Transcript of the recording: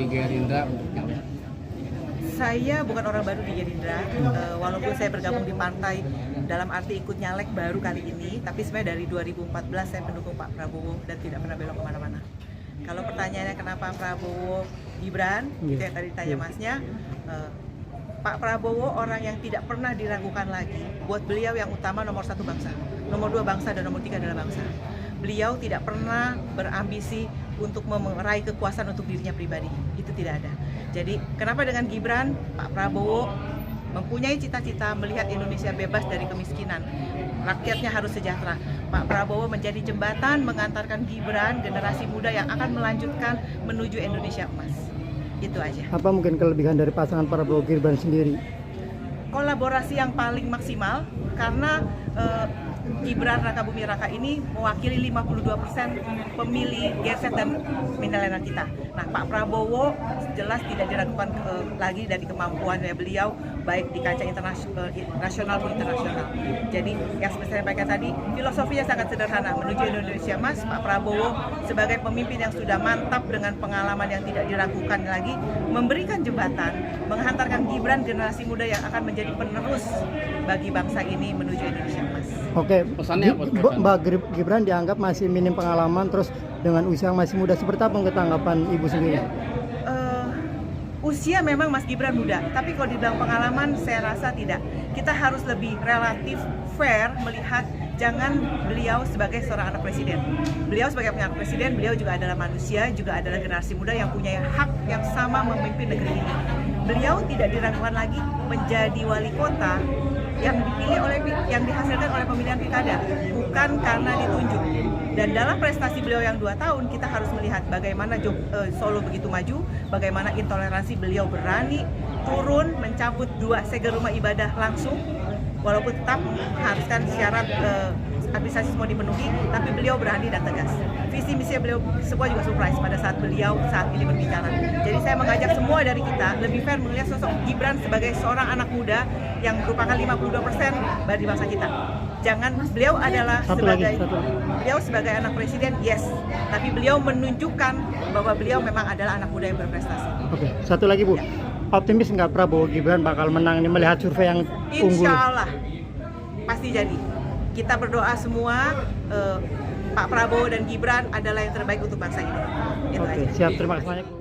di Gerindra untuk nyalek? Saya bukan orang baru di Gerindra, walaupun saya bergabung di partai dalam arti ikut nyalek baru kali ini, tapi sebenarnya dari 2014 saya pendukung Pak Prabowo dan tidak pernah belok kemana-mana. Kalau pertanyaannya kenapa Prabowo Gibran, itu yang tadi ditanya Masnya, Pak Prabowo orang yang tidak pernah diragukan lagi. Buat beliau yang utama nomor 1 bangsa, nomor 2 bangsa, dan nomor 3 adalah bangsa. Beliau tidak pernah berambisi untuk meraih kekuasaan untuk dirinya pribadi, itu tidak ada. Jadi kenapa dengan Gibran, Pak Prabowo mempunyai cita-cita melihat Indonesia bebas dari kemiskinan, rakyatnya harus sejahtera. Pak Prabowo menjadi jembatan mengantarkan Gibran, generasi muda yang akan melanjutkan menuju Indonesia emas. Itu aja. Apa mungkin kelebihan dari pasangan Prabowo Gibran sendiri? Kolaborasi yang paling maksimal karena Gibran Raka Buming Raka ini mewakili 52% pemilih GZ dan milenial kita. Nah, Pak Prabowo jelas tidak diragukan lagi dari kemampuannya beliau baik di kancah nasional maupun internasional. Jadi yang seperti saya sampaikan tadi, filosofinya sangat sederhana, menuju Indonesia Emas. Pak Prabowo sebagai pemimpin yang sudah mantap dengan pengalaman yang tidak diragukan lagi, memberikan jembatan, menghantarkan Gibran generasi muda yang akan menjadi penerus bagi bangsa ini menuju Indonesia Emas. Oke, Pesannya apa? Mbak Gibran dianggap masih minim pengalaman, terus dengan usia yang masih muda, seperti apa tanggapan Ibu sendiri? Usia memang Mas Gibran muda, tapi kalau dibilang pengalaman saya rasa tidak. Kita harus lebih relatif fair melihat, jangan beliau sebagai seorang anak presiden. Beliau sebagai anak presiden, beliau juga adalah manusia, juga adalah generasi muda yang punya hak yang sama memimpin negeri ini. Beliau tidak diragukan lagi menjadi wali kota yang dipilih yang dihasilkan oleh pemilihan pilkada, bukan karena ditunjuk. Dan dalam prestasi beliau yang 2 tahun, kita harus melihat bagaimana Solo begitu maju, bagaimana intoleransi beliau berani turun mencabut 2 segel rumah ibadah langsung, walaupun tetap mengharuskan syarat administrasi semua dipenuhi, tapi beliau berani dan tegas. Visi misi beliau semua juga surprise pada saat beliau saat ini berbicara. Jadi saya mengajak semua dari kita lebih fair melihat sosok Gibran sebagai seorang anak muda yang merupakan 52% dari bangsa kita. Jangan beliau adalah beliau sebagai anak presiden, yes, tapi beliau menunjukkan bahwa beliau memang adalah anak muda yang berprestasi. Oke, satu lagi Bu, optimis nggak Prabowo Gibran bakal menang ini melihat survei yang unggul? Insya Allah pasti jadi. Kita berdoa semua Pak Prabowo dan Gibran adalah yang terbaik untuk bangsa ini. Itu Oke, aja. siap, terima kasih banyak Bu.